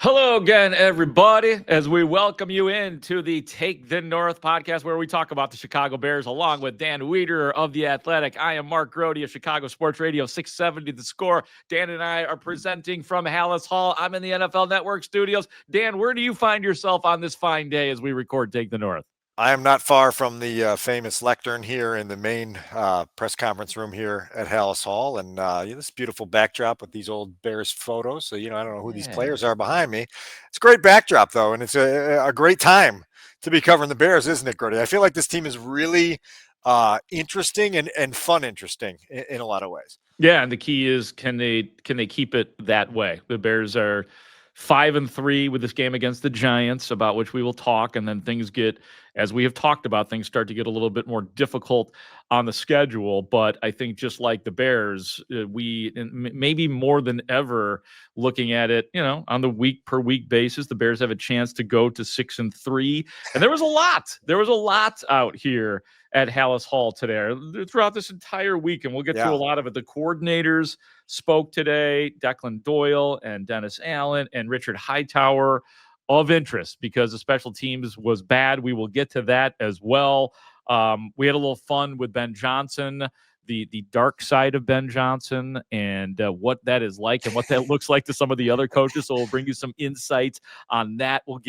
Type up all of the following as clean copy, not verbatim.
Hello again, everybody, as we welcome you into the Take the North podcast, where we talk about the Chicago Bears along with Dan Wiederer of The Athletic. I am Mark Grote of Chicago Sports Radio 670 The Score. Dan and I are presenting from Haugh. I'm in the NFL Network studios. Dan, where do you find yourself on this fine day as we record Take the North? I am not far from the famous lectern here in the main press conference room here at Haugh, and this beautiful backdrop with these old Bears photos. So I don't know who these Yeah. players are behind me. It's a great backdrop though, and it's a great time to be covering the Bears, isn't it, Grote? I feel like this team is really interesting and fun, interesting in a lot of ways. Yeah, and the key is can they keep it that way? The Bears are 5-3 with this game against the Giants, about which we will talk, and then things get, as we have talked about, things start to get a little bit more difficult on the schedule. But I think just like the Bears, we maybe more than ever looking at it, on the week per week basis, the Bears have a chance to go to 6-3, and there was a lot out here at Haugh today throughout this entire week, and we'll get to a Yeah. lot of it. The coordinators spoke today, Declan Doyle and Dennis Allen and Richard Hightower, of interest because the special teams was bad. We will get to that as well. We had a little fun with Ben Johnson, the dark side of Ben Johnson, and what that is like and what that looks like to some of the other coaches. So we'll bring you some insights on that. We'll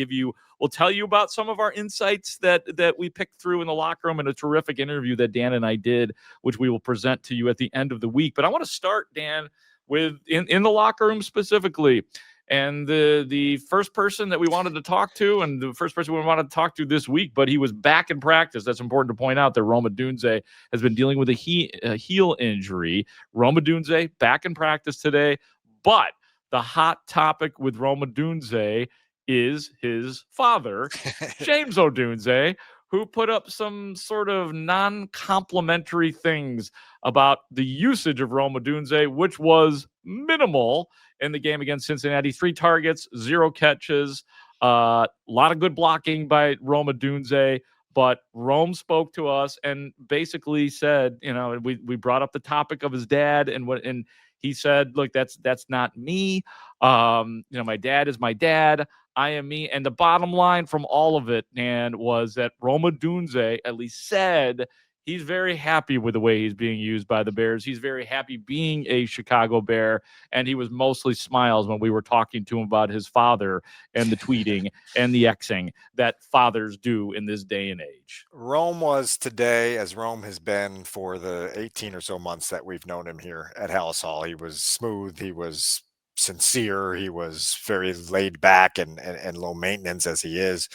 tell you about some of our insights that we picked through in the locker room in a terrific interview that Dan and I did, which we will present to you at the end of the week. But I want to start, Dan, with in the locker room specifically. And the first person that we wanted to talk to, and the first person we wanted to talk to this week, but he was back in practice. That's important to point out that Rome Odunze has been dealing with a heel injury. Rome Odunze back in practice today, but the hot topic with Rome Odunze is his father, James Odunze, who put up some sort of non-complimentary things about the usage of Rome Odunze, which was minimal in the game against Cincinnati. 3 targets, 0 catches, a lot of good blocking by Rome Odunze. But Rome spoke to us and basically said, we brought up the topic of his dad and he said, look, that's not me. My dad is my dad. I am me. And the bottom line from all of it, and was that Rome Odunze at least said he's very happy with the way he's being used by the Bears. He's very happy being a Chicago Bear, and he was mostly smiles when we were talking to him about his father and the tweeting and the Xing that fathers do in this day and age. Rome was today, as Rome has been for the 18 or so months that we've known him here at Haugh. He was smooth. He was sincere. He was very laid back and low maintenance as he is.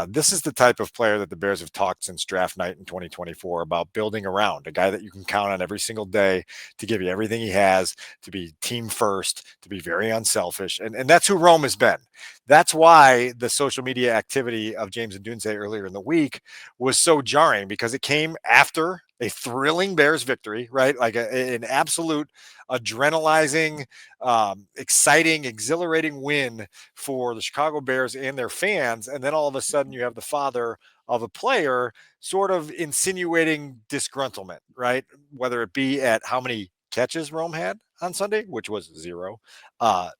This is the type of player that the Bears have talked since draft night in 2024 about building around, a guy that you can count on every single day to give you everything he has, to be team first, to be very unselfish. And that's who Rome has been. That's why the social media activity of James Odunze earlier in the week was so jarring, because it came after a thrilling Bears victory, right? Like an absolute adrenalizing, exciting, exhilarating win for the Chicago Bears and their fans. And then all of a sudden you have the father of a player sort of insinuating disgruntlement, right? Whether it be at how many catches Rome had on Sunday, which was 0. Uh,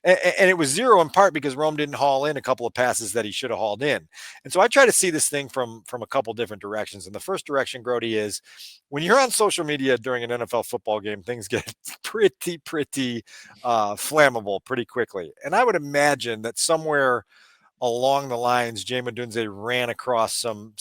and it was 0 in part because Rome didn't haul in a couple of passes that he should have hauled in. And so I try to see this thing from a couple different directions. And the first direction, Grote, is when you're on social media during an NFL football game, things get pretty flammable pretty quickly. And I would imagine that somewhere along the lines, James Odunze ran across some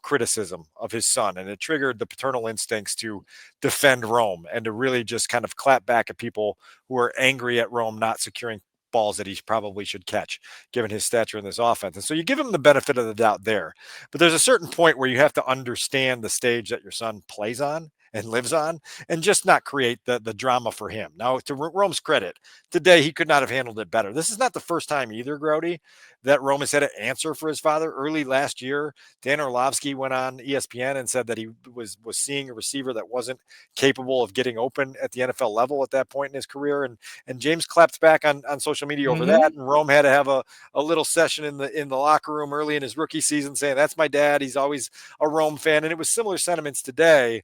criticism of his son, and it triggered the paternal instincts to defend Rome and to really just kind of clap back at people who are angry at Rome not securing balls that he probably should catch, given his stature in this offense. And so you give him the benefit of the doubt there. But there's a certain point where you have to understand the stage that your son plays on and lives on, and just not create the drama for him. Now, to Rome's credit, today he could not have handled it better. This is not the first time either, Grote, that Rome has had to answer for his father. Early last year, Dan Orlovsky went on ESPN and said that he was seeing a receiver that wasn't capable of getting open at the NFL level at that point in his career. And James clapped back on social media over that. And Rome had to have a little session in the locker room early in his rookie season saying, that's my dad. He's always a Rome fan. And it was similar sentiments today.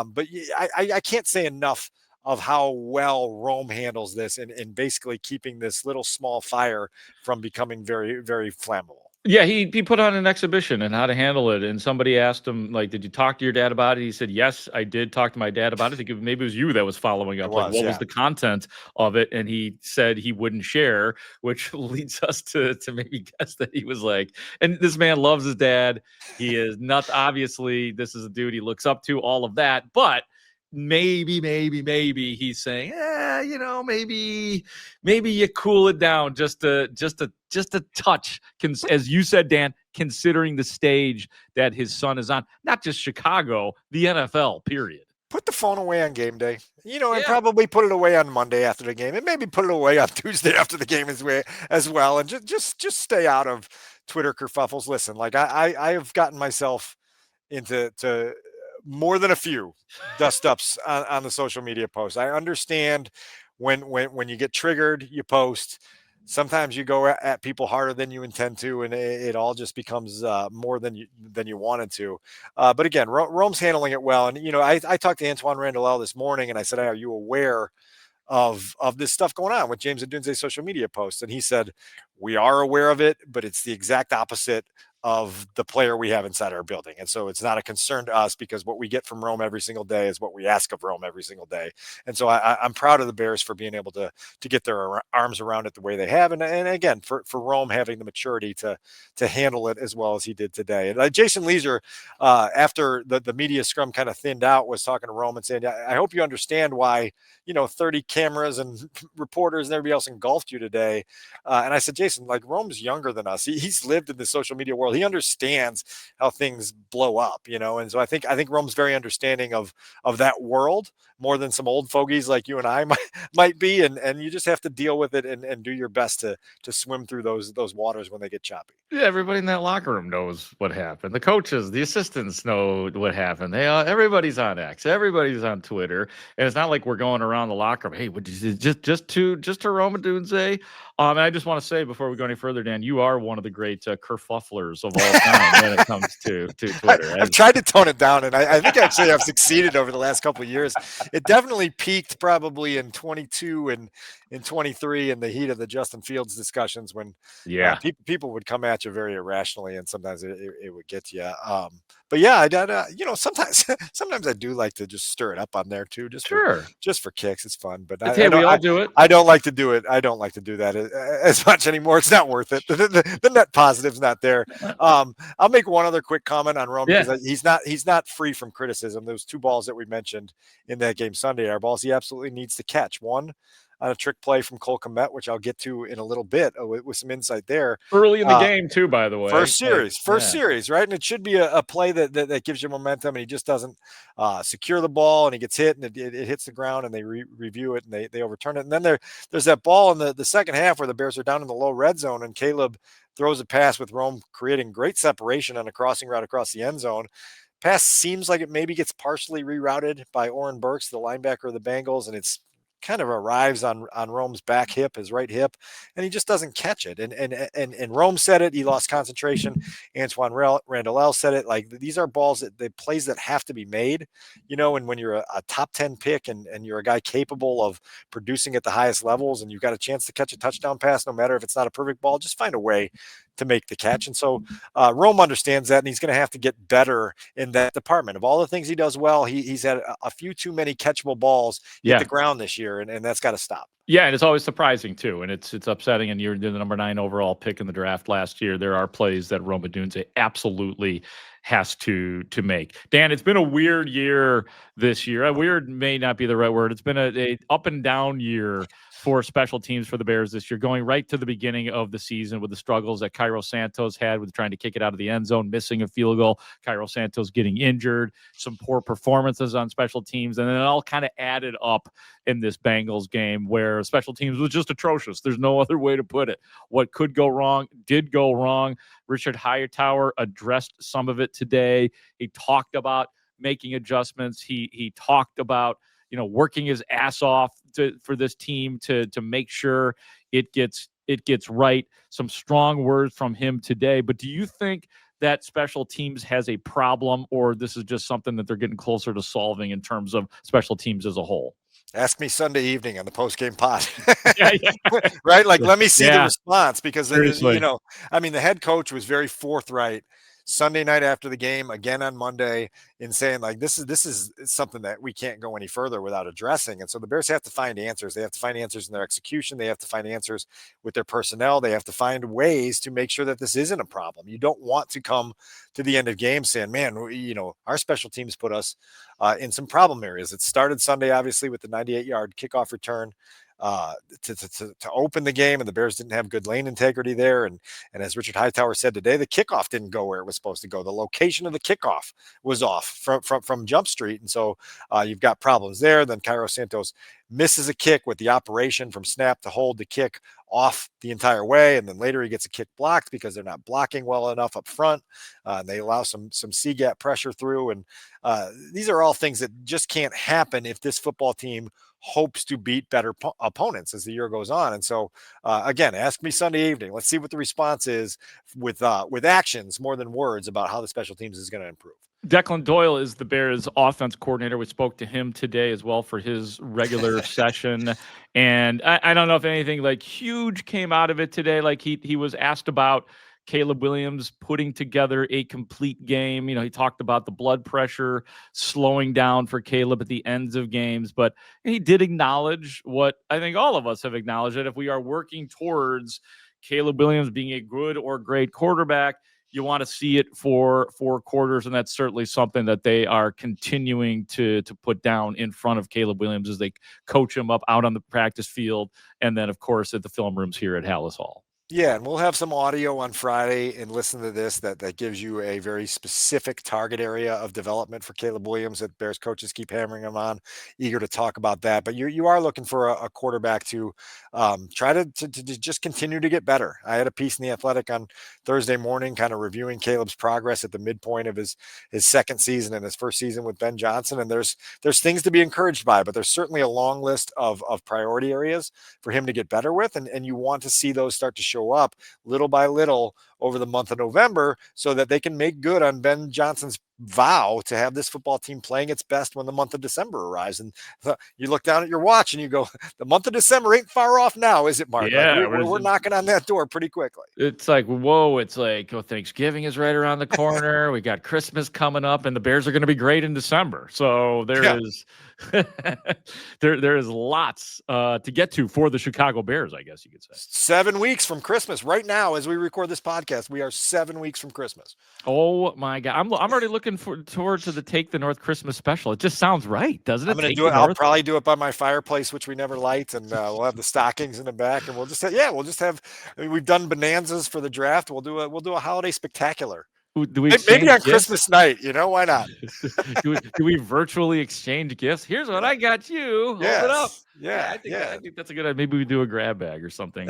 But I can't say enough of how well Rome handles this and basically keeping this little small fire from becoming very, very flammable. Yeah, he put on an exhibition and how to handle it, and somebody asked him, like, "Did you talk to your dad about it?" He said, "Yes, I did talk to my dad about it." I think maybe it was you that was following It up, like, was, what was yeah. the content of it? And he said he wouldn't share, which leads us to maybe guess that he was like, and this man loves his dad. He is not obviously this is a dude he looks up to, all of that, but maybe he's saying, maybe you cool it down just a touch. As you said, Dan, considering the stage that his son is on, not just Chicago, the NFL, period. Put the phone away on game day, and Yeah. probably put it away on Monday after the game, and maybe put it away on Tuesday after the game as well, and just stay out of Twitter kerfuffles. Listen, like I have gotten myself into more than a few dust ups on the social media posts. I understand when you get triggered, you post. Sometimes you go at people harder than you intend to, and it all just becomes more than you wanted to. But again, Rome's handling it well. And I talked to Antoine Randall this morning, and I said, "Hey, are you aware of this stuff going on with James Odunze's social media posts?" And he said, "We are aware of it, but it's the exact opposite of the player we have inside our building. And so it's not a concern to us because what we get from Rome every single day is what we ask of Rome every single day." And so I'm proud of the Bears for being able to get their arms around it the way they have. And again, for Rome having the maturity to handle it as well as he did today. And Jason Leaser, after the media scrum kind of thinned out, was talking to Rome and saying, "I hope you understand why 30 cameras and reporters and everybody else engulfed you today." And I said, "Jason, like, Rome's younger than us. He's lived in the social media world. He understands how things blow up, And so I think Rome's very understanding of that world more than some old fogies like you and I might be. And you just have to deal with it and do your best to swim through those waters when they get choppy." Yeah, everybody in that locker room knows what happened. The coaches, the assistants know what happened. Everybody's on X, everybody's on Twitter, and it's not like we're going around the locker room. Hey, what just to Rome Odunze? And I just want to say before we go any further, Dan, you are one of the great kerfufflers of all time when it comes to Twitter. I've tried to tone it down, and I think actually I've succeeded over the last couple of years. It definitely peaked probably in 22 and in 23 in the heat of the Justin Fields discussions when Yeah, people would come at you very irrationally, and sometimes it would get you. But yeah, I did. Sometimes sometimes I do like to just stir it up on there too, sure. just for kicks. It's fun, but Hey, we all do it. I don't like to do it. I don't like to do that as much anymore. It's not worth it. The net positive's not there. I'll make one other quick comment on Rome Yeah. because he's not free from criticism. Those two balls that we mentioned in that game Sunday are balls he absolutely needs to catch. One on a trick play from Cole Kmet, which I'll get to in a little bit with some insight there. Early in the game too, by the way. First series, right? And it should be a play that gives you momentum, and he just doesn't secure the ball, and he gets hit, and it hits the ground, and they review it, and they overturn it. And then there's that ball in the second half where the Bears are down in the low red zone, and Caleb throws a pass with Rome creating great separation on a crossing route across the end zone. Pass seems like it maybe gets partially rerouted by Oren Burks, the linebacker of the Bengals, and it's kind of arrives on Rome's back hip, his right hip, and he just doesn't catch it. And Rome said it. He lost concentration. Antoine Randall said it. Like, these are balls that plays that have to be made, and when you're a top 10 pick and you're a guy capable of producing at the highest levels, and you've got a chance to catch a touchdown pass, no matter if it's not a perfect ball, just find a way to make the catch. And so Rome understands that, and he's going to have to get better in that department. Of all the things he does well, he's had a few too many catchable balls hit the ground this year, and that's got to stop. Yeah, and it's always surprising too, and it's upsetting. And you're the number 9 overall pick in the draft last year. There are plays that Rome Odunze absolutely has to make. Dan, it's been a weird year this year. Weird may not be the right word. It's been a up and down year for special teams for the Bears this year, going right to the beginning of the season with the struggles that Cairo Santos had with trying to kick it out of the end zone, missing a field goal, Cairo Santos getting injured, some poor performances on special teams, and then it all kind of added up in this Bengals game where special teams was just atrocious. There's no other way to put it. What could go wrong did go wrong. Richard Hightower addressed some of it today. He talked about making adjustments. He talked about working his ass off for this team to make sure it gets right. Some strong words from him today. But do you think that special teams has a problem, or this is just something that they're getting closer to solving in terms of special teams as a whole? Ask me Sunday evening on the post-game pod. Yeah, yeah, Right? Like, let me see the yeah. response because, Seriously. I mean, the head coach was very forthright Sunday night after the game, again on Monday, in saying like this is something that we can't go any further without addressing. And so the Bears have to find answers. They have to find answers in their execution. They have to find answers with their personnel. They have to find ways to make sure that this isn't a problem. You don't want to come to the end of game saying, "Man, our special teams put us in some problem areas." It started Sunday, obviously, with the 98-yard kickoff return uh, to open the game, and the Bears didn't have good lane integrity there. And as Richard Hightower said today, the kickoff didn't go where it was supposed to go. The location of the kickoff was off from Jump Street, and so you've got problems there. Then Cairo Santos misses a kick with the operation from snap to hold the kick off the entire way, and then later he gets a kick blocked because they're not blocking well enough up front, and they allow some C gap pressure through. And these are all things that just can't happen if this football team hopes to beat better opponents as the year goes on. And so, again, ask me Sunday evening. Let's see what the response is with actions more than words about how the special teams is going to improve. Declan Doyle is the Bears' offense coordinator. We spoke to him today as well for his regular session. And I don't know if anything like huge came out of it today. Like he was asked about Caleb Williams putting together a complete game. He talked about the blood pressure slowing down for Caleb at the ends of games, but he did acknowledge what I think all of us have acknowledged, that if we are working towards Caleb Williams being a good or great quarterback, you want to see it for 4 quarters, and that's certainly something that they are continuing to put down in front of Caleb Williams as they coach him up out on the practice field, and then, of course, at the film rooms here at Haugh Hall. Yeah, and we'll have some audio on Friday and listen to this that gives you a very specific target area of development for Caleb Williams that Bears coaches keep hammering him on. Eager to talk about that, but you are looking for a quarterback to try to just continue to get better. I had a piece in the Athletic on Thursday morning, kind of reviewing Caleb's progress at the midpoint of his second season and his first season with Ben Johnson, and there's things to be encouraged by, but there's certainly a long list of priority areas for him to get better with, and you want to see those start to show up little by little over the month of November so that they can make good on Ben Johnson's vow to have this football team playing its best when the month of December arrives. And you look down at your watch and you go, the month of December ain't far off now, is it, Mark? Yeah, like we're knocking on that door pretty quickly. It's like, whoa, it's like, Thanksgiving is right around the corner. We got Christmas coming up, and the Bears are going to be great in December. So there is there is lots to get to for the Chicago Bears, I guess you could say. 7 weeks from Christmas. Right now, as we record this podcast, we are 7 weeks from Christmas. Oh my God. I'm already looking forward to the Take the North Christmas special. It just sounds right, doesn't it? I'm going to do it. I'll probably do it by my fireplace, which we never light. And we'll have the stockings in the back, and we'll just have, we've done bonanzas for the draft. We'll do a holiday spectacular. Do we maybe on gifts? Christmas night? Why not? do we virtually exchange gifts? Here's what I got you. Hold it up. Yeah, I think that's a good idea. Maybe we do a grab bag or something,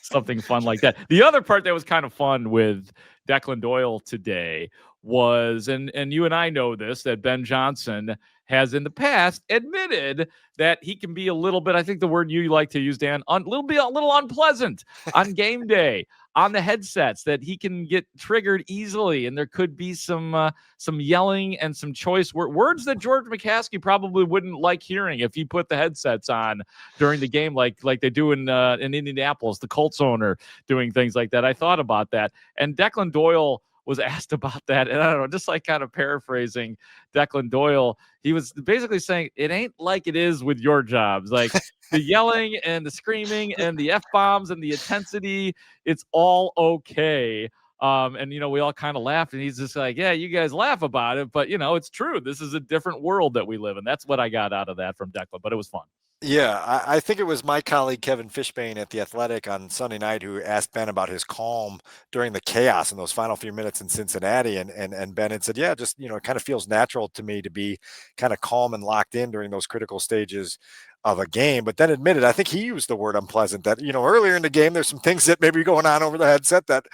something fun like that. The other part that was kind of fun with Declan Doyle today was, and you and I know this, that Ben Johnson has in the past admitted that he can be a little bit, I think the word you like to use, Dan, a little unpleasant on game day, on the headsets, that he can get triggered easily, and there could be some yelling and some choice words that George McCaskey probably wouldn't like hearing if he put the headsets on during the game, like they do in Indianapolis, the Colts owner doing things like that. I thought about that, and Declan Doyle was asked about that, and I don't know, just like kind of paraphrasing Declan Doyle, he was basically saying it ain't like it is with your jobs, like the yelling and the screaming and the F-bombs and the intensity, it's all okay. And we all kind of laughed, and he's just like, yeah, you guys laugh about it, but it's true. This is a different world that we live in. That's what I got out of that from Declan, but it was fun. Yeah, I think it was my colleague Kevin Fishbane at The Athletic on Sunday night who asked Ben about his calm during the chaos in those final few minutes in Cincinnati. And Ben had said, yeah, just, it kind of feels natural to me to be kind of calm and locked in during those critical stages of a game, but then admitted, I think he used the word unpleasant, that, earlier in the game, there's some things that may be going on over the headset that,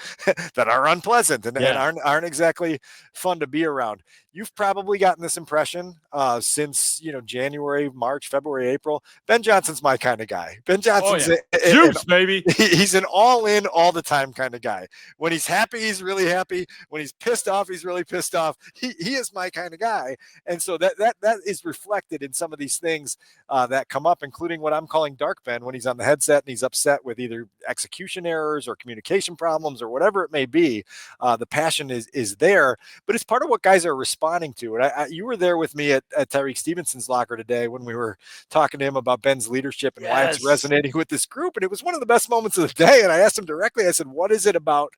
that are unpleasant and aren't exactly fun to be around. you've probably gotten this impression since January, March, February, April. Ben Johnson's my kind of guy. Ben Oh Johnson's yeah, juice, baby. he's an all in all the time kind of guy. When he's happy, he's really happy. When he's pissed off, he's really pissed off. He is my kind of guy, and so that is reflected in some of these things that come up, including what I'm calling dark Ben when he's on the headset and he's upset with either execution errors or communication problems or whatever it may be. The passion is there, but it's part of what guys are responding to. And you were there with me at Tyreek Stevenson's locker today when we were talking to him about Ben's leadership and why it's resonating with this group. And it was one of the best moments of the day. And I asked him directly, I said, what is it about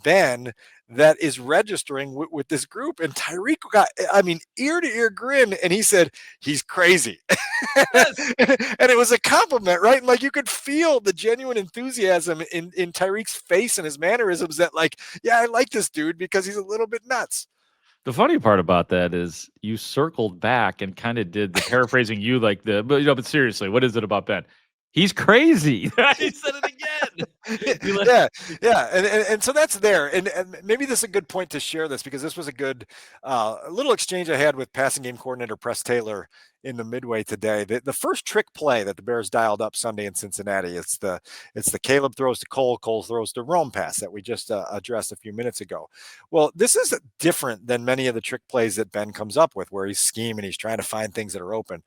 Ben that is registering with this group? And Tyreek got, ear to ear grin. And he said, he's crazy. Yes. And it was a compliment, right? And like you could feel the genuine enthusiasm in Tyreek's face and his mannerisms that like, yeah, I like this dude because he's a little bit nuts. The funny part about that is you circled back and kind of did the paraphrasing you like but seriously, what is it about Ben? He's crazy. He said it again. Yeah. And so that's there. And maybe this is a good point to share this because this was a good little exchange I had with passing game coordinator Press Taylor in the midway today. The first trick play that the Bears dialed up Sunday in Cincinnati, it's the Caleb throws to Cole throws to Rome pass that we just addressed a few minutes ago. Well, this is different than many of the trick plays that Ben comes up with where he's scheming, he's trying to find things that are open.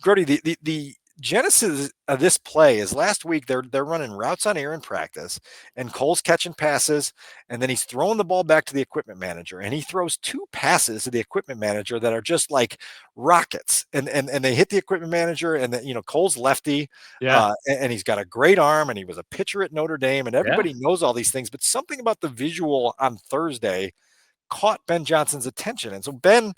Grote, the genesis of this play is last week they're running routes on air in practice and Cole's catching passes and then he's throwing the ball back to the equipment manager and he throws two passes to the equipment manager that are just like rockets and they hit the equipment manager and then Cole's lefty and he's got a great arm and he was a pitcher at Notre Dame and everybody knows all these things, but something about the visual on Thursday caught Ben Johnson's attention. And so Ben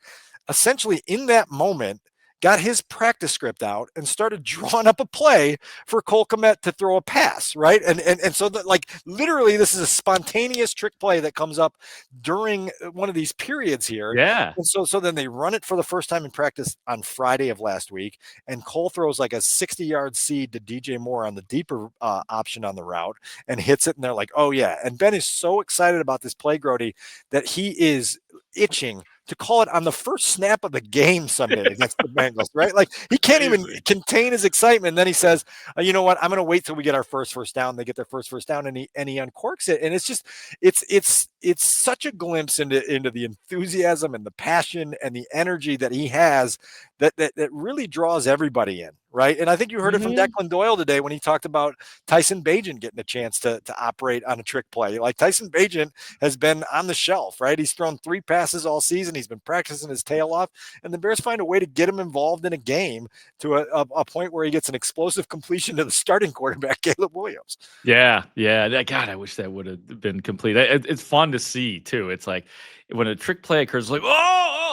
essentially in that moment got his practice script out and started drawing up a play for Cole Kmet to throw a pass, right? And so that like literally this is a spontaneous trick play that comes up during one of these periods here. Yeah. And so then they run it for the first time in practice on Friday of last week, and Cole throws like a 60-yard seed to DJ Moore on the deeper option on the route and hits it, and they're like, oh yeah. And Ben is so excited about this play, Grote, that he is itching to call it on the first snap of the game Sunday against the Bengals, right? Like he can't even contain his excitement. And then he says, you know what? I'm going to wait till we get our first down. They get their first down and he uncorks it. And it's just, it's such a glimpse into the enthusiasm and the passion and the energy that he has that really draws everybody in. Right. And I think you heard it from Declan Doyle today when he talked about Tyson Bagent getting a chance to operate on a trick play. Like Tyson Bagent has been on the shelf, right? He's thrown 3 passes all season. He's been practicing his tail off, and the Bears find a way to get him involved in a game to a point where he gets an explosive completion to the starting quarterback, Caleb Williams. Yeah. God, I wish that would have been complete. It's fun to see too. It's like when a trick play occurs, like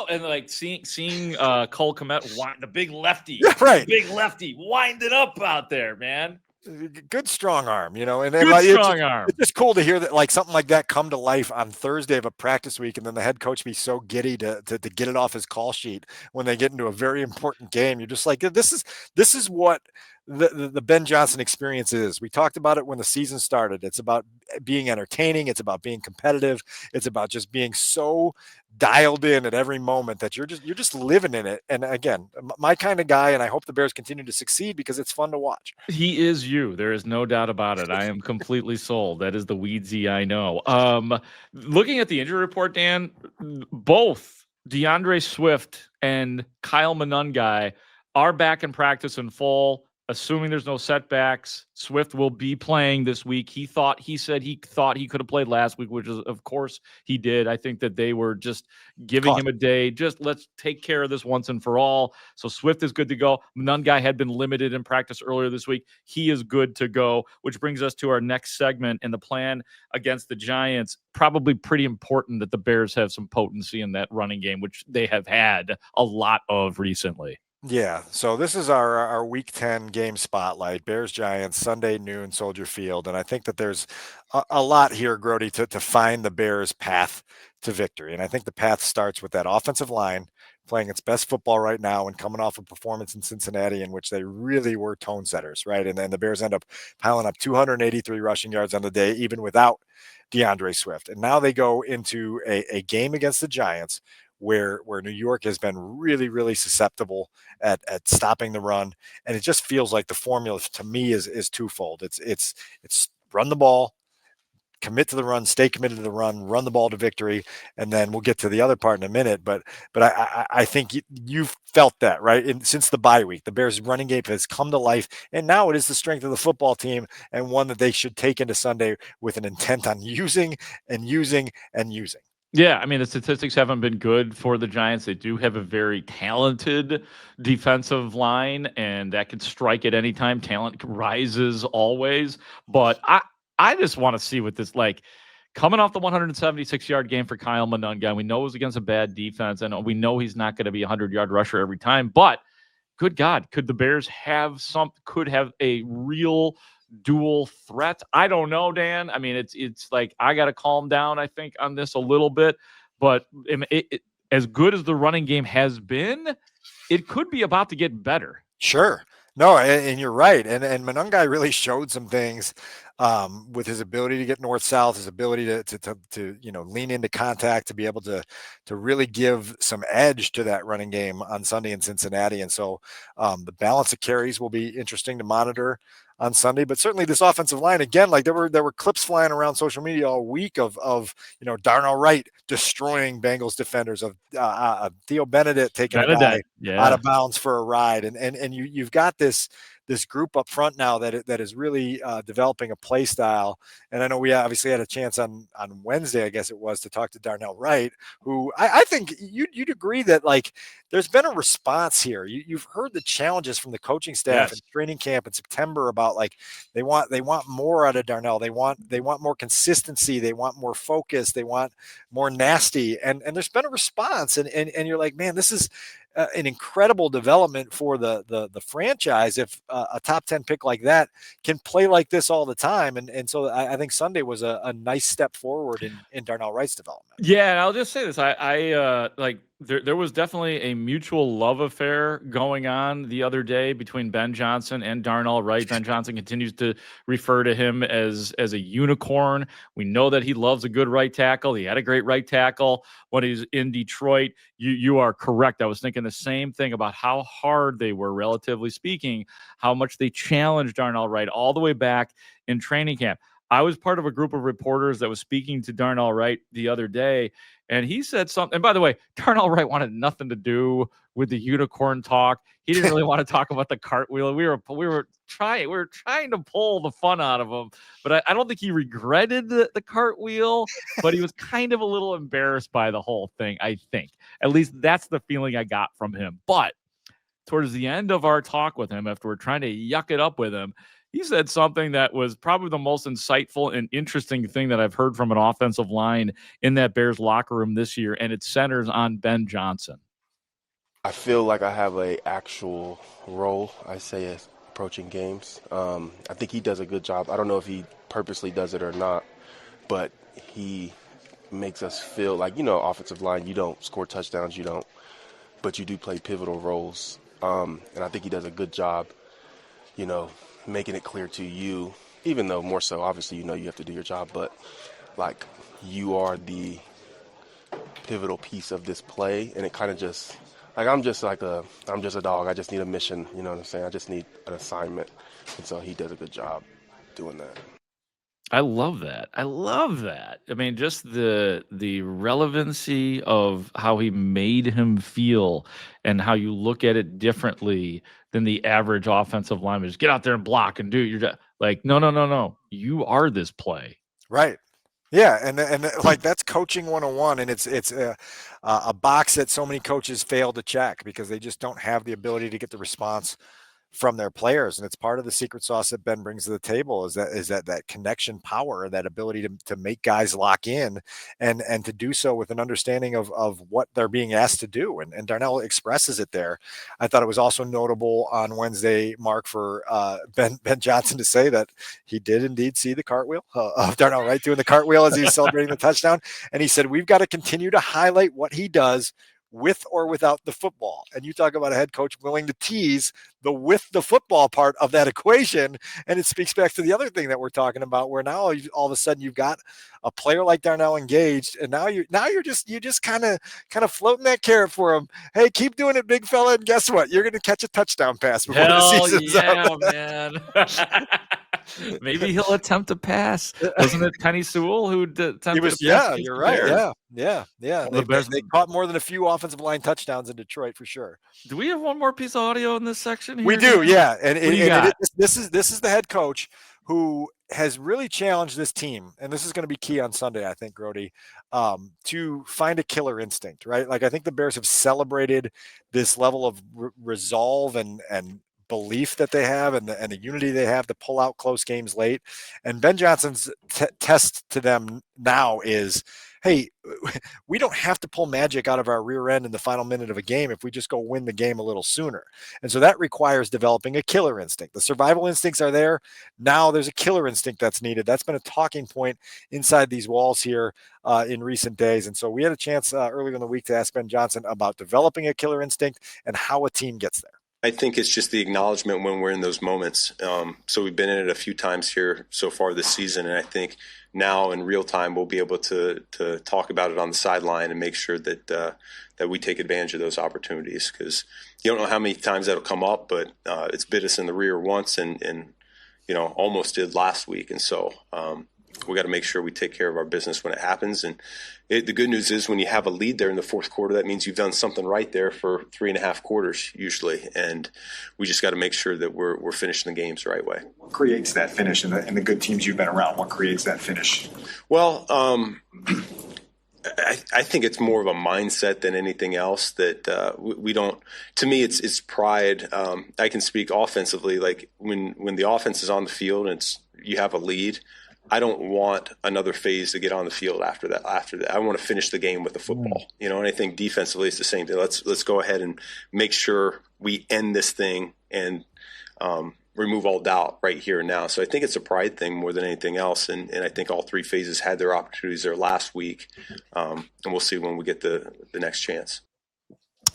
and like seeing Cole Kmet wind the big lefty, big lefty, wind it up out there, man. Good strong arm, and arm. It's just cool to hear that like something like that come to life on Thursday of a practice week, and then the head coach be so giddy to get it off his call sheet when they get into a very important game. You're just like, this is what the Ben Johnson experience is. We talked about it when the season started. It's about being entertaining. It's about being competitive. It's about just being so dialed in at every moment that you're just living in it. And again, my kind of guy, and I hope the Bears continue to succeed because it's fun to watch. He is you. There is no doubt about it. I am completely sold. That is the Weedsy I know. Looking at the injury report, Dan, both DeAndre Swift and Kyle Monangai are back in practice in full. Assuming there's no setbacks, Swift will be playing this week. He said he thought he could have played last week, which is, of course, he did. I think that they were just giving him a day. Just let's take care of this once and for all. So Swift is good to go. Monangai had been limited in practice earlier this week. He is good to go, which brings us to our next segment and the plan against the Giants. Probably pretty important that the Bears have some potency in that running game, which they have had a lot of recently. Yeah, so this is our Week 10 game spotlight, Bears-Giants, Sunday noon, Soldier Field, and I think that there's a lot here, Grote, to find the Bears' path to victory, and I think the path starts with that offensive line playing its best football right now and coming off a performance in Cincinnati in which they really were tone setters, right? And then the Bears end up piling up 283 rushing yards on the day, even without DeAndre Swift, and now they go into a game against the Giants where New York has been really, really susceptible at stopping the run. And it just feels like the formula to me is twofold. It's run the ball, commit to the run, stay committed to the run the ball to victory, and then we'll get to the other part in a minute. But I think you've felt that, right? Since the bye week, the Bears' running game has come to life, and now it is the strength of the football team, and one that they should take into Sunday with an intent on using and using and using. Yeah, I mean, the statistics haven't been good for the Giants. They do have a very talented defensive line, and that could strike at any time. Talent rises always. But I just want to see what this like coming off the 176-yard game for Kyle Monunga. We know it was against a bad defense, and we know he's not going to be a 100-yard rusher every time. But good God, could the Bears have a real dual threat? I don't know, Dan. I mean, it's like I got to calm down, I think, on this a little bit. But as good as the running game has been, it could be about to get better. Sure. No, and you're right. And Monunga really showed some things with his ability to get north-south, his ability to lean into contact, to be able to really give some edge to that running game on Sunday in Cincinnati. And so the balance of carries will be interesting to monitor on Sunday. But certainly this offensive line, again, like there were clips flying around social media all week of Darnell Wright destroying Bengals defenders, of Theo Benedict taking a guy out of bounds for a ride, and you've got this group up front now that is really developing a play style. And I know we obviously had a chance on Wednesday, I guess it was, to talk to Darnell Wright, who I think you'd agree that like there's been a response here. You've heard the challenges from the coaching staff in training camp in September about like they want more out of Darnell. They want more consistency. They want more focus. They want more nasty. And there's been a response. And you're like, man, this is an incredible development for the franchise if a top 10 pick like that can play like this all the time. And so I think Sunday was a nice step forward in Darnell Wright's development. Yeah, and I'll just say this. I like there was definitely a mutual love affair going on the other day between Ben Johnson and Darnell Wright. Ben Johnson continues to refer to him as a unicorn. We know that he loves a good right tackle. He had a great right tackle when he's in Detroit. You are correct. I was thinking the same thing about how hard they were, relatively speaking, how much they challenged Darnell Wright all the way back in training camp. I was part of a group of reporters that was speaking to Darnell Wright the other day, and he said something. And by the way, Darnell Wright wanted nothing to do with the unicorn talk. He didn't really want to talk about the cartwheel. We were trying to pull the fun out of him, but I don't think he regretted the cartwheel, but he was kind of a little embarrassed by the whole thing. I think at least that's the feeling I got from him. But towards the end of our talk with him, after we're trying to yuck it up with him, he said something that was probably the most insightful and interesting thing that I've heard from an offensive line in that Bears locker room this year, and it centers on Ben Johnson. I feel like I have a actual role, I say, as approaching games. I think he does a good job. I don't know if he purposely does it or not, but he makes us feel like, offensive line, you don't score touchdowns, but you do play pivotal roles. And I think he does a good job, making it clear to you, even though more so, obviously, you have to do your job, but like you are the pivotal piece of this play. And it kind of just, like, I'm just a dog. I just need a mission. You know what I'm saying? I just need an assignment. And so he does a good job doing that. I love that. I mean, just the relevancy of how he made him feel and how you look at it differently than the average offensive lineman. Just get out there and block and do your job. Like, no. You are this play. Right. Yeah, and like that's coaching 101, and it's a box that so many coaches fail to check because they just don't have the ability to get the response from their players. And it's part of the secret sauce that Ben brings to the table is that connection power, that ability to make guys lock in and to do so with an understanding of what they're being asked to do. And Darnell expresses it there. I thought it was also notable on Wednesday, Mark, for Ben Johnson to say that he did indeed see the cartwheel of Darnell Wright doing the cartwheel as he's celebrating the touchdown. And he said, we've got to continue to highlight what he does with or without the football. And you talk about a head coach willing to tease with the football part of that equation. And it speaks back to the other thing that we're talking about, where now all of a sudden you've got a player like Darnell engaged, and now you're just kind of floating that carrot for him. Hey, keep doing it, big fella, and guess what? You're going to catch a touchdown pass before the season's up. Man. Maybe he'll attempt to pass. Wasn't it Penny Sewell who attempted to pass? Yeah, you're right. Yeah. They caught more than a few offensive line touchdowns in Detroit for sure. Do we have one more piece of audio in this section here? We do, yeah. And this is the head coach who has really challenged this team, and this is going to be key on Sunday, I think, Grote, to find a killer instinct, right? Like, I think the Bears have celebrated this level of resolve and belief that they have, and the unity they have to pull out close games late. And Ben Johnson's test to them now is, hey, we don't have to pull magic out of our rear end in the final minute of a game if we just go win the game a little sooner. And so that requires developing a killer instinct. The survival instincts are there. Now there's a killer instinct that's needed. That's been a talking point inside these walls here in recent days. And so we had a chance earlier in the week to ask Ben Johnson about developing a killer instinct and how a team gets there. I think it's just the acknowledgement when we're in those moments. So we've been in it a few times here so far this season, and I think now in real time we'll be able to talk about it on the sideline and make sure that that we take advantage of those opportunities, because you don't know how many times that'll come up, but it's bit us in the rear once and almost did last week, and so we got to make sure we take care of our business when it happens. And the good news is when you have a lead there in the fourth quarter, that means you've done something right there for 3.5 quarters usually. And we just got to make sure that we're finishing the games the right way. What creates that finish in the good teams you've been around? What creates that finish? Well, I think it's more of a mindset than anything else that we don't. To me, it's pride. I can speak offensively. Like when the offense is on the field and you have a lead, I don't want another phase to get on the field after that. I want to finish the game with the football, and I think defensively it's the same thing. Let's go ahead and make sure we end this thing and remove all doubt right here and now. So I think it's a pride thing more than anything else. And I think all three phases had their opportunities there last week. And we'll see when we get the next chance.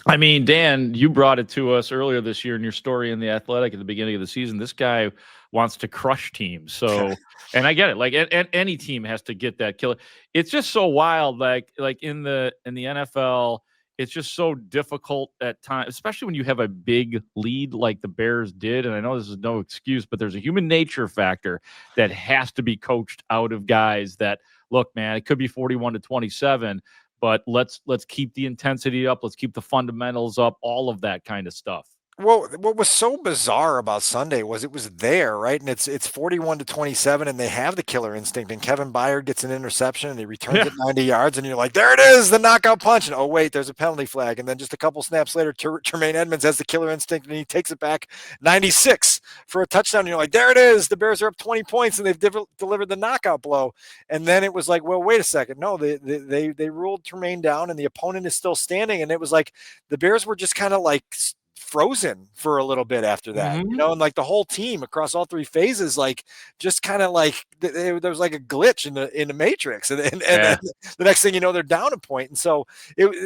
I mean, Dan, you brought it to us earlier this year in your story in The Athletic at the beginning of the season. This guy wants to crush teams. So, and I get it. Like, any team has to get that killer. It's just so wild. Like in the NFL, it's just so difficult at times, especially when you have a big lead like the Bears did. And I know this is no excuse, but there's a human nature factor that has to be coached out of guys that, look, man, it could be 41-27. But let's keep the intensity up. Let's keep the fundamentals up, all of that kind of stuff. Well, what was so bizarre about Sunday was it was there, right? And it's 41-27, and they have the killer instinct. And Kevin Byard gets an interception, and he returns it 90 yards, and you're like, there it is, the knockout punch. And oh wait, there's a penalty flag. And then just a couple snaps later, Tremaine Edmonds has the killer instinct, and he takes it back 96 for a touchdown. And you're like, there it is. The Bears are up 20 points, and they've delivered the knockout blow. And then it was like, well, wait a second. No, they ruled Tremaine down, and the opponent is still standing. And it was like the Bears were just kind of like frozen for a little bit after that, and like the whole team across all three phases, like just kind of like there was like a glitch in the matrix, and the next thing you know, they're down a point. And so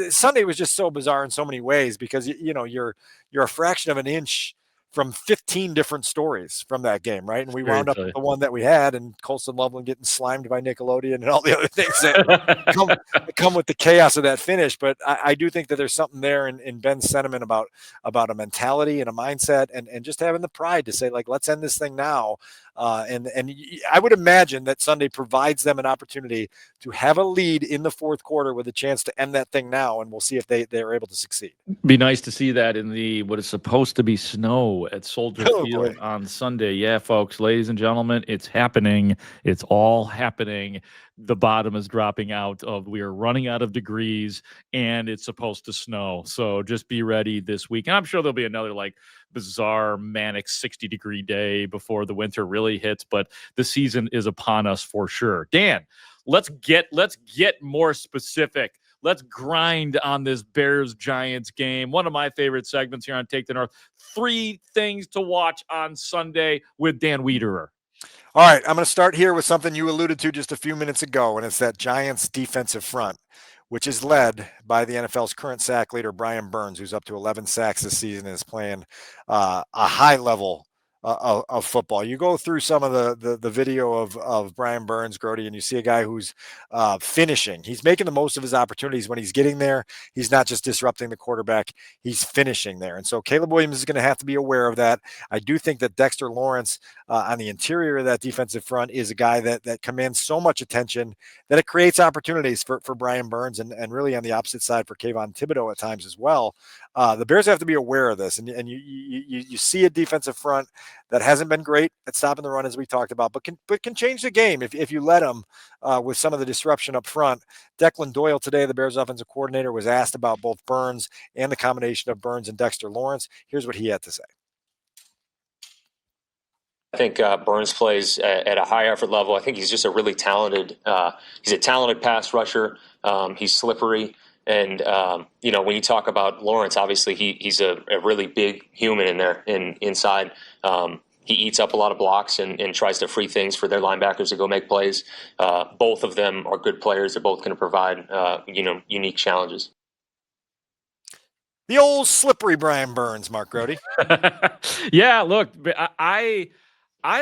Sunday was just so bizarre in so many ways, because you're a fraction of an inch from 15 different stories from that game, right? And we wound up with the one that we had, and Colson Loveland getting slimed by Nickelodeon and all the other things that come with the chaos of that finish. But I do think that there's something there in Ben's sentiment about a mentality and a mindset, and just having the pride to say, like, let's end this thing now. And I would imagine that Sunday provides them an opportunity to have a lead in the fourth quarter with a chance to end that thing now, and we'll see if they're able to succeed. Be nice to see that in what is supposed to be snow at Soldier Field on Sunday. Yeah, folks, ladies and gentlemen, it's happening. It's all happening. The bottom is dropping out of, we are running out of degrees, and it's supposed to snow. So just be ready this week. And I'm sure there'll be another like bizarre, manic 60-degree day before the winter really hits, but the season is upon us for sure. Dan, let's get more specific. Let's grind on this Bears-Giants game. One of my favorite segments here on Take the North. 3 things to watch on Sunday with Dan Wiederer. All right, I'm going to start here with something you alluded to just a few minutes ago, and it's that Giants defensive front. which is led by the NFL's current sack leader, Brian Burns, who's up to 11 sacks this season and is playing a high level of football. You go through some of the video of Brian Burns, Grote, and you see a guy who's finishing. He's making the most of his opportunities when he's getting there. He's not just disrupting the quarterback, he's finishing there. And so Caleb Williams is going to have to be aware of that. I do think that Dexter Lawrence on the interior of that defensive front is a guy that commands so much attention that it creates opportunities for Brian Burns and really on the opposite side for Kayvon Thibodeau at times as well. The Bears have to be aware of this, and you see a defensive front that hasn't been great at stopping the run, as we talked about, but can change the game if you let them with some of the disruption up front. Declan Doyle today, the Bears offensive coordinator, was asked about both Burns and the combination of Burns and Dexter Lawrence. Here's what he had to say. I think Burns plays at a high effort level. I think he's just a really talented. He's a talented pass rusher. He's slippery. And, when you talk about Lawrence, obviously he's a really big human in there inside. He eats up a lot of blocks and tries to free things for their linebackers to go make plays. Both of them are good players. They're both going to provide, unique challenges. The old slippery Brian Burns, Mark Grote. Yeah, look, I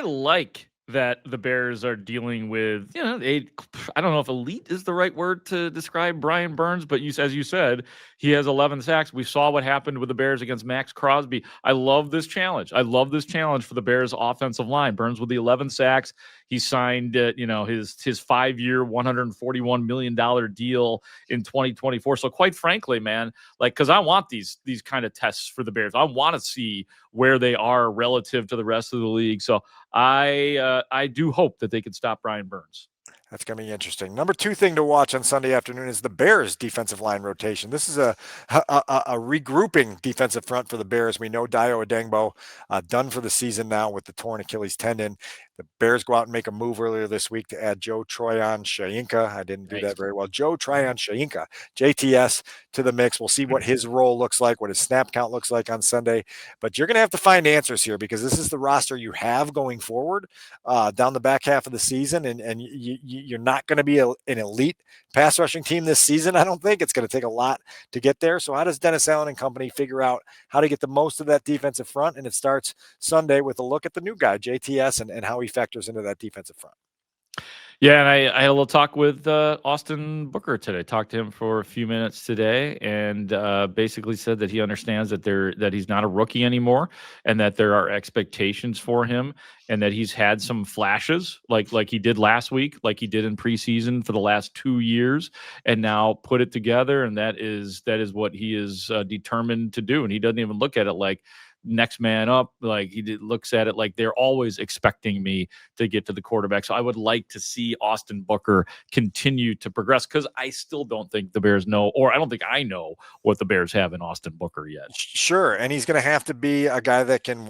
like that the Bears are dealing with, I don't know if elite is the right word to describe Brian Burns, but as you said, he has 11 sacks. We saw what happened with the Bears against Max Crosby. I love this challenge. I love this challenge for the Bears offensive line. Burns with the 11 sacks. He signed, his 5-year, $141 million deal in 2024. So quite frankly, man, because I want these kind of tests for the Bears. I want to see where they are relative to the rest of the league. So I do hope that they can stop Brian Burns. That's going to be interesting. Number 2 thing to watch on Sunday afternoon is the Bears defensive line rotation. This is a regrouping defensive front for the Bears. We know Dayo Odunze done for the season now with the torn Achilles tendon. The Bears go out and make a move earlier this week to add Joe Tryon-Shoyinka. I didn't do that very well. Joe Tryon-Shoyinka, JTS, to the mix. We'll see what his role looks like, what his snap count looks like on Sunday. But you're going to have to find answers here because this is the roster you have going forward down the back half of the season. And you're not going to be an elite pass rushing team this season. I don't think it's going to take a lot to get there. So how does Dennis Allen and company figure out how to get the most of that defensive front? And it starts Sunday with a look at the new guy, JTS, and how he factors into that defensive front. Yeah, and I had a little talk with Austin Booker today. Talked to him for a few minutes today, and basically said that he understands that he's not a rookie anymore, and that there are expectations for him, and that he's had some flashes, like he did last week, like he did in preseason for the last 2 years, and now put it together, and that is what he is determined to do, and he doesn't even look at it like next man up. Like looks at it like they're always expecting me to get to the quarterback. So I would like to see Austin Booker continue to progress because I still don't think the Bears know, or I don't think I know what the Bears have in Austin Booker yet. Sure. And he's going to have to be a guy that can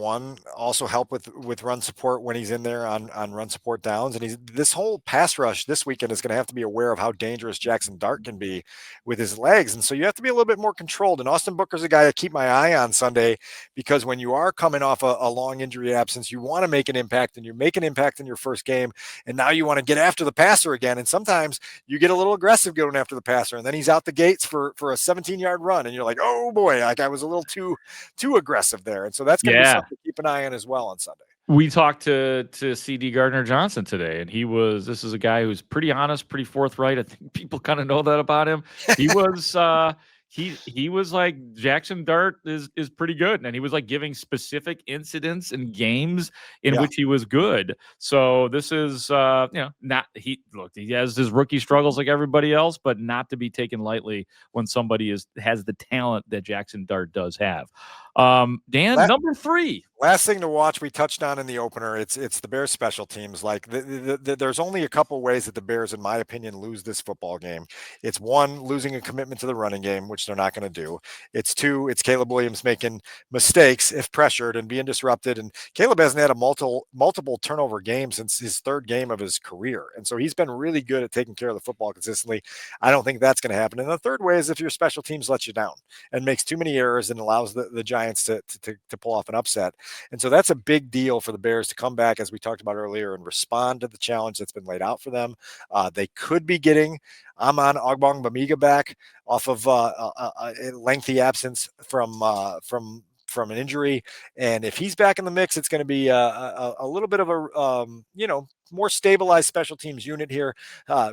also help with run support when he's in there on run support downs. And this whole pass rush this weekend is going to have to be aware of how dangerous Jackson Dart can be with his legs. And so you have to be a little bit more controlled. And Austin Booker's a guy I keep my eye on Sunday because when you are coming off a long injury absence, you want to make an impact, and you make an impact in your first game, and now you want to get after the passer again. And sometimes you get a little aggressive going after the passer, and then he's out the gates for a 17-yard run, and you're like, oh boy, like I was a little too aggressive there. And so that's going to be something to keep an eye on as well on Sunday. We talked to CD Gardner-Johnson today, and this is a guy who's pretty honest, pretty forthright. I think people kind of know that about him. He was he was like, Jackson Dart is pretty good, and he was like giving specific incidents and games in which he was good. So this is not he has his rookie struggles like everybody else, but not to be taken lightly when somebody has the talent that Jackson Dart does have. Dan, number 3. Last thing to watch, we touched on in the opener, it's the Bears special teams. Like there's only a couple ways that the Bears, in my opinion, lose this football game. It's 1, losing a commitment to the running game, which they're not going to do. It's 2, it's Caleb Williams making mistakes if pressured and being disrupted. And Caleb hasn't had a multiple turnover game since his 3rd game of his career. And so he's been really good at taking care of the football consistently. I don't think that's going to happen. And the third way is if your special teams let you down and makes too many errors and allows the Giants to pull off an upset. And so that's a big deal for the Bears to come back, as we talked about earlier, and respond to the challenge that's been laid out for them. They could be getting Imagn Ogbongbemiga back off of a lengthy absence from an injury, and if he's back in the mix, it's going to be a little bit of a more stabilized special teams unit here.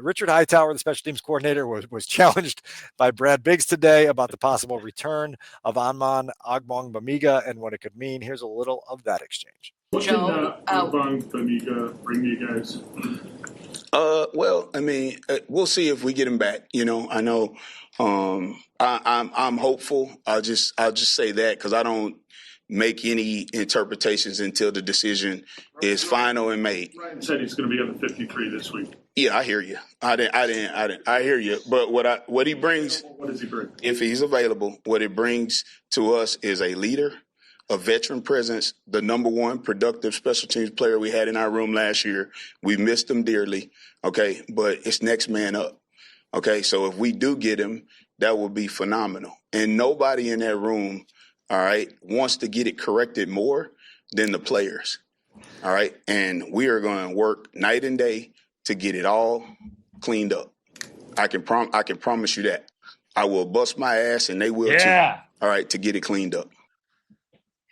Richard Hightower, the special teams coordinator, was challenged by Brad Biggs today about the possible return of Imagn Ogbongbemiga and what it could mean. Here's a little of that exchange. What can Ogbongbemiga bring you guys? Well, I mean, we'll see if we get him back. I know I'm hopeful. I'll just say that because I don't make any interpretations until the decision is final and made. Ryan said he's going to be on the 53 this week. Yeah, I hear you. I hear you. But what he brings, what does he bring? If he's available, what it brings to us is a leader, a veteran presence, the number one productive special teams player we had in our room last year. We missed him dearly, okay? But it's next man up, okay? So if we do get him, that will be phenomenal. And nobody in that room, all right, wants to get it corrected more than the players, all right? And we are going to work night and day to get it all cleaned up. I can promise you that. I will bust my ass, and they will too, all right, to get it cleaned up.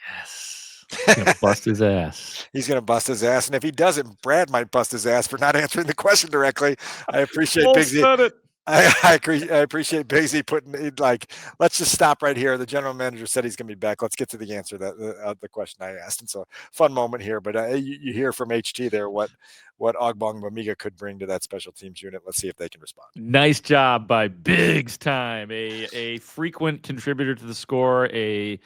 Yes. He's going to bust his ass. He's going to bust his ass. And if he doesn't, Brad might bust his ass for not answering the question directly. I appreciate Bigsy. I appreciate Bigsy putting it let's just stop right here. The general manager said he's going to be back. Let's get to the answer that the question I asked. And so fun moment here, but you hear from HT there what Ogbongbemiga could bring to that special teams unit. Let's see if they can respond. Nice job by Biggs time. A frequent contributor to the score, a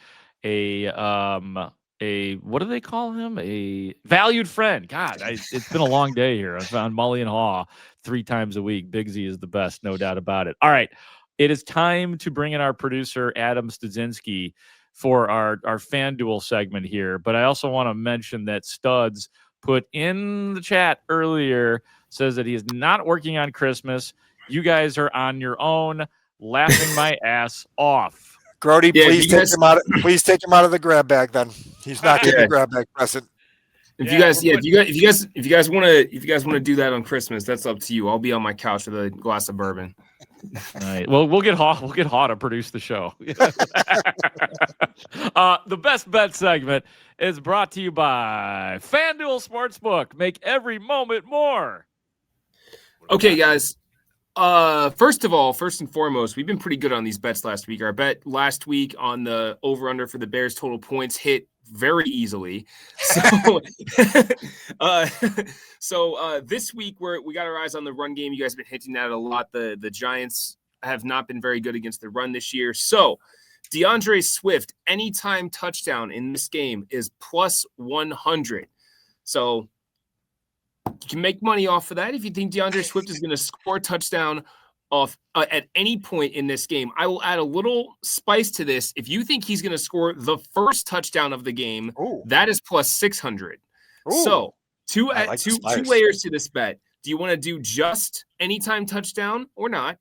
what do they call him? A valued friend. God, it's been a long day here. I found Mully and Haugh 3 times a week. Bigsy is the best, no doubt about it. All right, it is time to bring in our producer, Adam Studzinski, for our FanDuel segment here. But I also want to mention that Studs put in the chat earlier, says that he is not working on Christmas. You guys are on your own, laughing my ass off. Grote, please take him out of the grab bag. Then he's not getting the grab bag present. If you guys want to do that on Christmas, that's up to you. I'll be on my couch with a glass of bourbon. All right. Well, we'll get Haugh to produce the show. The best bet segment is brought to you by FanDuel Sportsbook. Make every moment more. Okay, guys. First and foremost, we've been pretty good on these bets last week. Our bet last week on the over-under for the Bears total points hit very easily. So, this week we got our eyes on the run game. You guys have been hinting at it a lot. The Giants have not been very good against the run this year. So, DeAndre Swift, anytime touchdown in this game is plus 100. So, you can make money off of that if you think DeAndre Swift is going to score a touchdown off at any point in this game. I will add a little spice to this. If you think he's going to score the first touchdown of the game, that is plus 600. So two layers to this bet. Do you want to do just anytime touchdown or not?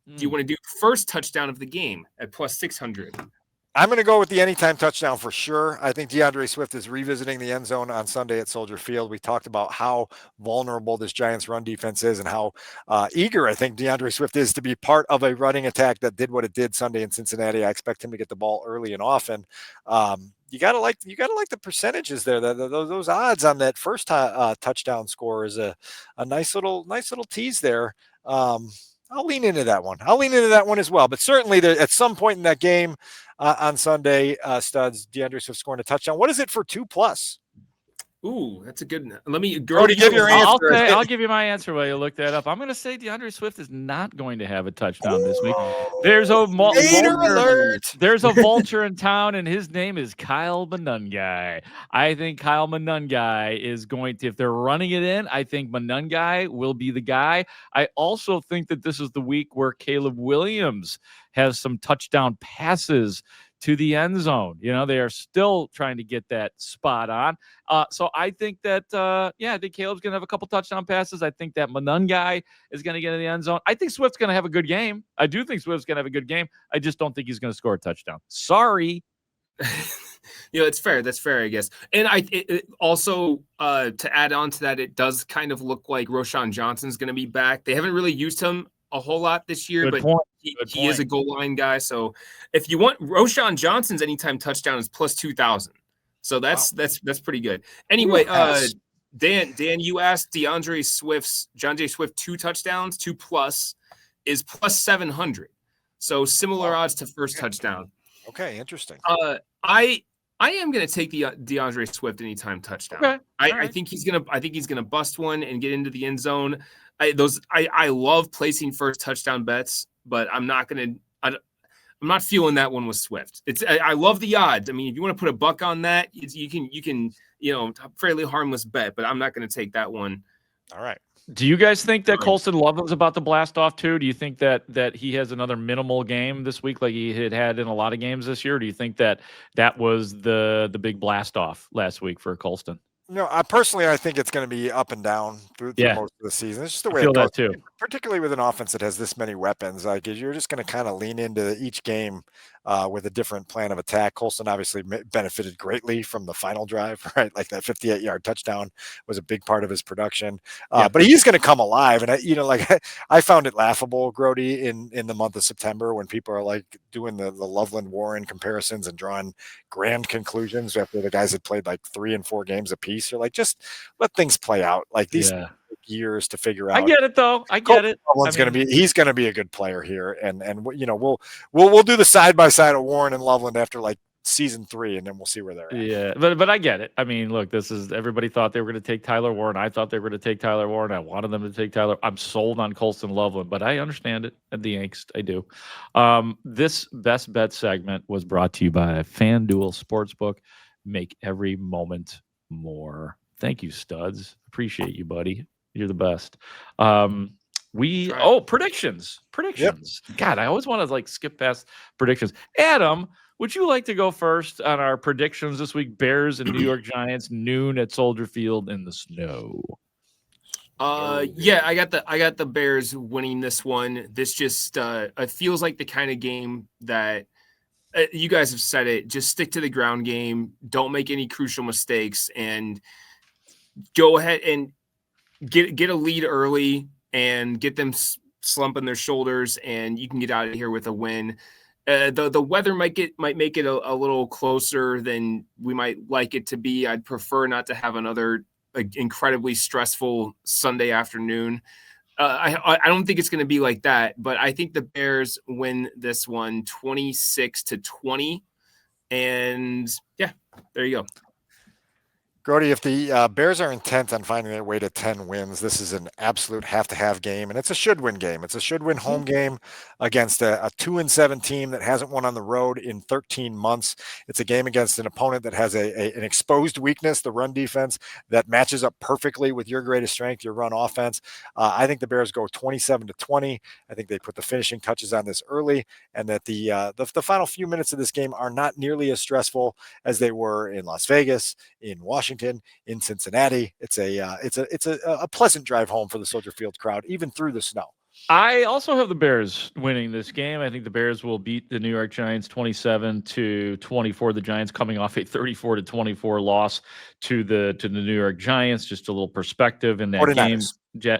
Do you want to do first touchdown of the game at plus 600? I'm going to go with the anytime touchdown for sure. I think DeAndre Swift is revisiting the end zone on Sunday at Soldier Field. We talked about how vulnerable this Giants run defense is and how eager I think DeAndre Swift is to be part of a running attack that did what it did Sunday in Cincinnati. I expect him to get the ball early and often. You gotta like the percentages there. Those odds on that first touchdown score is a nice little tease there. I'll lean into that one. As well. But certainly at some point in that game on Sunday, Studs, DeAndre Swift scoring a touchdown. What is it for 2+? Ooh, that's a good one. Let me go to give your answer. I'll give you my answer while you look that up. I'm going to say DeAndre Swift is not going to have a touchdown this week. There's a vulture in town, and his name is Kyle Monungai. I think Kyle Monungai is going to, if they're running it in, I think Monungai will be the guy. I also think that this is the week where Caleb Williams has some touchdown passes to the end zone. They are still trying to get that spot on. So I think that, I think Caleb's going to have a couple touchdown passes. I think that Monungai is going to get in the end zone. I think Swift's going to have a good game. I do think Swift's going to have a good game. I just don't think he's going to score a touchdown. Sorry. It's fair. That's fair, I guess. And it also to add on to that, it does kind of look like Roschon Johnson's going to be back. They haven't really used him a whole lot this year, Good but point. he is a goal line guy. So if you want Roschon Johnson's anytime touchdown is plus 2,000. So that's pretty good. Anyway, Dan, you asked John J. Swift 2 touchdowns, 2+ is plus 700. So similar odds to first touchdown. Okay, interesting. I am going to take the DeAndre Swift anytime touchdown. Okay. I think he's gonna bust one and get into the end zone. I love placing first touchdown bets, but I'm not feeling that one with Swift. I love the odds. I mean, if you want to put a buck on that, you can fairly harmless bet, but I'm not going to take that one. All right. Do you guys think that Colston Loveland's about to blast off too? Do you think that he has another minimal game this week like he had in a lot of games this year? Do you think that was the big blast off last week for Colston? No, I think it's going to be up and down through most of the season. It's just the way I feel it goes. that too. Particularly with an offense that has this many weapons, like you're just going to kind of lean into each game with a different plan of attack. Colston obviously benefited greatly from the final drive, right? Like that 58-yard touchdown was a big part of his production. But he's going to come alive, and I found it laughable, Grote, in the month of September when people are like doing the Loveland Warren comparisons and drawing grand conclusions after the guys had played like 3 and 4 games apiece. You're like, just let things play out. Like these years to figure out. I get it though. I get it. He's going to be a good player here, and we'll do the side by side of Warren and Loveland after like season 3, and then we'll see where they're at. Yeah, but I get it. I mean, look, everybody thought they were going to take Tyler Warren. I thought they were going to take Tyler Warren. I wanted them to take Tyler. I'm sold on Colston Loveland, but I understand it at the angst. I do. This best bet segment was brought to you by FanDuel Sportsbook. Make every moment more. Thank you, studs. Appreciate you, buddy. You're the best. Predictions. Yep. God, I always want to skip past predictions. Adam, would you like to go first on our predictions this week? Bears and New York Giants, noon at Soldier Field in the snow. Yeah, I got the Bears winning this one. This just it feels like the kind of game that you guys have said it. Just stick to the ground game. Don't make any crucial mistakes, and go ahead and get a lead early and get them slumping their shoulders, and you can get out of here with a win. The weather might make it a little closer than we might like it to be. I'd prefer not to have another incredibly stressful Sunday afternoon. I don't think it's going to be like that, but I think the Bears win this one 26-20. And yeah, there you go. Grote, if the Bears are intent on finding their way to 10 wins, this is an absolute have-to-have game, and it's a should-win game. It's a should-win home game against a 2-7 team that hasn't won on the road in 13 months. It's a game against an opponent that has an exposed weakness, the run defense, that matches up perfectly with your greatest strength, your run offense. I think the Bears go 27-20. I think they put the finishing touches on this early, and that the final few minutes of this game are not nearly as stressful as they were in Las Vegas, in Washington, in Cincinnati. It's a pleasant drive home for the Soldier Field crowd, even through the snow. I also have the Bears winning this game. I think the Bears will beat the New York Giants 27-24. The Giants coming off a 34-24 loss to the New York Giants. Just a little perspective in that game.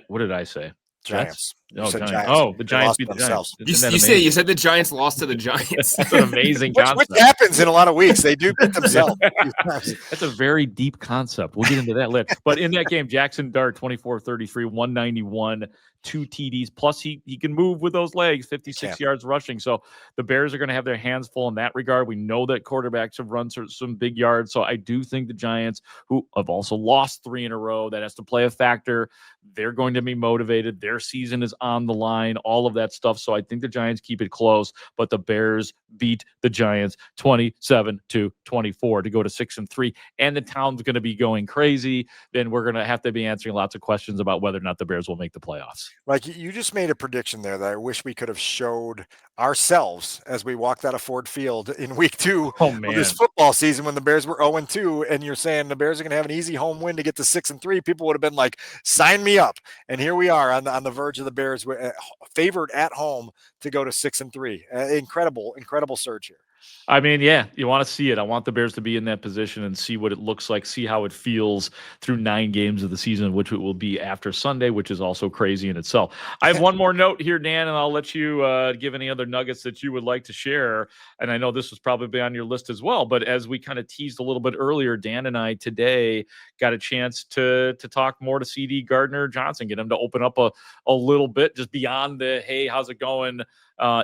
What did I say? Giants. Oh, the Giants beat the Giants. You said the Giants lost to the Giants. That's an amazing concept. Which happens in a lot of weeks. They do beat themselves. That's a very deep concept. We'll get into that later. But in that game, Jackson Dart, 24-33, 191, 2 TDs. Plus, he can move with those legs, 56 yards rushing. So the Bears are going to have their hands full in that regard. We know that quarterbacks have run some big yards. So I do think the Giants, who have also lost 3 in a row, that has to play a factor. They're going to be motivated. Their season is on the line, all of that stuff. So I think the Giants keep it close, but the Bears beat the Giants 27-24 to go to 6-3. And the town's going to be going crazy. Then we're going to have to be answering lots of questions about whether or not the Bears will make the playoffs. Like you just made a prediction there that I wish we could have showed ourselves as we walked out of Ford Field in week 2 of this football season when the Bears were 0-2, and you're saying the Bears are going to have an easy home win to get to 6-3. People would have been like, sign me up. And here we are on the verge of the Bears favored at home to go to 6-3. Incredible surge here. I mean, yeah, you want to see it. I want the Bears to be in that position and see what it looks like, see how it feels through 9 games of the season, which it will be after Sunday, which is also crazy in itself. I have one more note here, Dan, and I'll let you give any other nuggets that you would like to share. And I know this was probably on your list as well, but as we kind of teased a little bit earlier, Dan and I today got a chance to talk more to CD Gardner-Johnson, get him to open up a little bit just beyond the, hey, how's it going?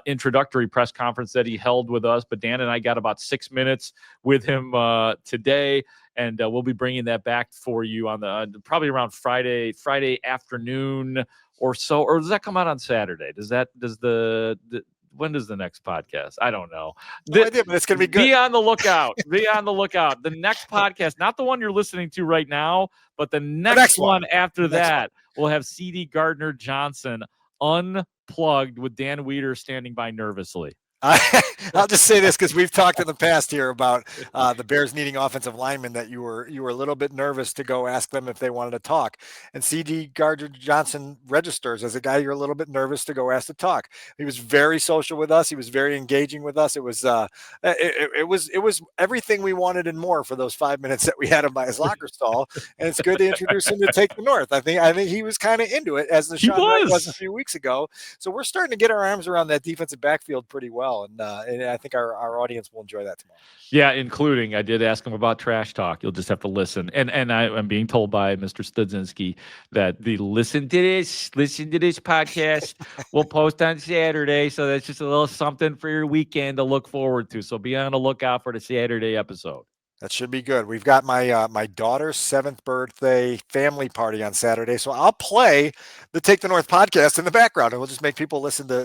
Introductory press conference that he held with us, but Dan and I got about 6 minutes with him today, and we'll be bringing that back for you on the probably around Friday afternoon or so. Or does that come out on Saturday? When does the next podcast? I don't know. No idea, but it's going to be good. Be on the lookout. Be on the lookout. The next podcast, not the one you're listening to right now, but the next one after that, we'll have CD Gardner-Johnson unplugged with Dan Wieder standing by nervously. I'll just say this because we've talked in the past here about the Bears needing offensive linemen, that you were a little bit nervous to go ask them if they wanted to talk. And CD Gardner-Johnson registers as a guy you're a little bit nervous to go ask to talk. He was very social with us. He was very engaging with us. It was everything we wanted and more for those 5 minutes that we had him by his locker stall. And it's good to introduce him to Take the North. I think he was kind of into it, as the Sean Wright was a few weeks ago. So we're starting to get our arms around that defensive backfield pretty well. And I think our audience will enjoy that tomorrow. Yeah, including, I did ask him about trash talk. You'll just have to listen. And I'm being told by Mr. Studzinski that the listen to this podcast will post on Saturday. So that's just a little something for your weekend to look forward to. So be on the lookout for the Saturday episode. That should be good. We've got my daughter's 7th birthday family party on Saturday, so I'll play the Take the North podcast in the background, and we'll just make people listen to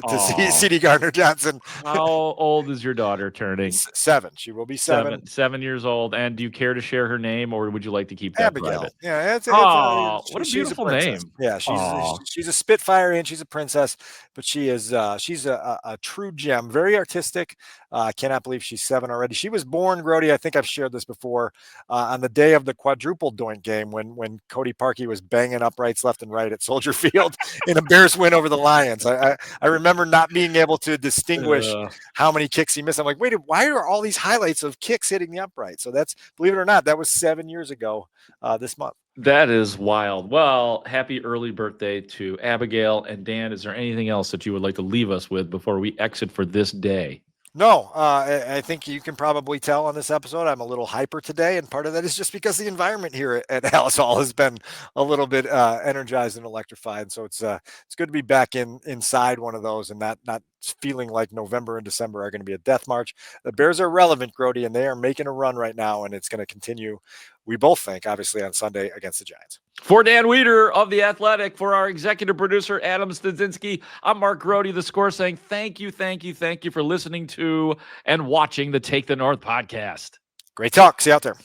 CD Gardner-Johnson. How old is your daughter turning? 7. She will be 7. 7 years old. And do you care to share her name, or would you like to keep that Abigail? Private? Yeah, what a beautiful name. Yeah, she's a Spitfire and she's a princess, but she's a true gem. Very artistic. I cannot believe she's 7 already. She was born, Grote, I think I've shared this before, on the day of the quadruple doink game when Cody Parkey was banging uprights left and right at Soldier Field in a Bears win over the Lions. I remember not being able to distinguish how many kicks he missed. I'm like, wait, why are all these highlights of kicks hitting the upright? So that's, believe it or not, that was 7 years ago this month. That is wild. Well, happy early birthday to Abigail. And Dan, is there anything else that you would like to leave us with before we exit for this day? No, I think you can probably tell on this episode I'm a little hyper today, and part of that is just because the environment here at Haugh Hall has been a little bit energized and electrified. So it's good to be back inside one of those and not feeling like November and December are going to be a death march. The Bears are relevant, Grote, and they are making a run right now, and it's going to continue. We both think, obviously, on Sunday against the Giants. For Dan Wieder of The Athletic, for our executive producer, Adam Studzinski, I'm Mark Grote, the Score, saying thank you for listening to and watching the Take the North podcast. Great talk. See you out there.